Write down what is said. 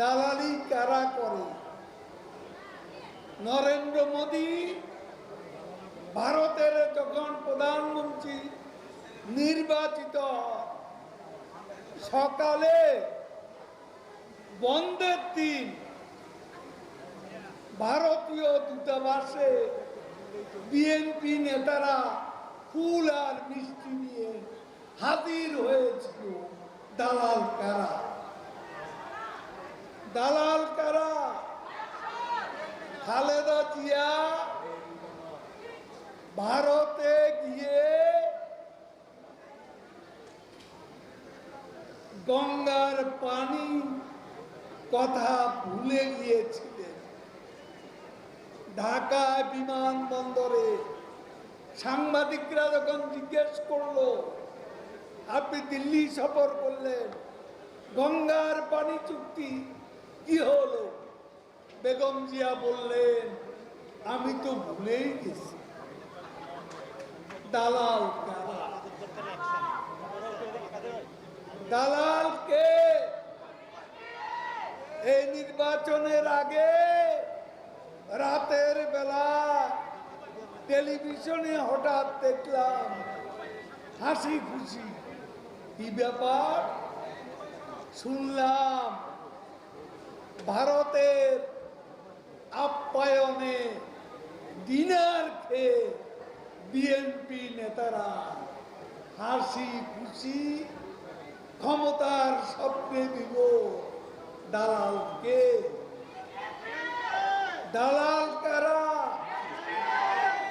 দালালি কারা করে? নরেন্দ্র মোদী ভারতের যখন প্রধানমন্ত্রী নির্বাচিত সকালে বন্ধের দিন ভারতীয় দূতাবাসে বিএনপি নেতারা ফুল আর মিষ্টি নিয়ে হাজির হয়েছিল। দালাল কারা? দালাল কারা? খালেদা জিয়া ভারতে গিয়ে গঙ্গার পানি কথা ভুলে গিয়েছিলেন। ঢাকা বিমানবন্দরে সাংবাদিকরা যখন জিজ্ঞেস করলো আপনি দিল্লি সফর করলেন, গঙ্গার পানি চুক্তি কি হলো, বেগম জিয়া বললেন আমি তো ভুলেই গেছি। দালাল কারা? দালাল কে? এই নির্বাচনের আগে রাতের বেলা টেলিভিশনে হঠাৎ দেখলাম হাসি খুশি। কি ব্যাপার? শুনলাম ভারতের আপ্যায়নে ডিনার খেয়ে বিএনপি নেতারা হাসি খুশি ক্ষমতার স্বপ্নে দিল। দালালকে? দালাল কারা?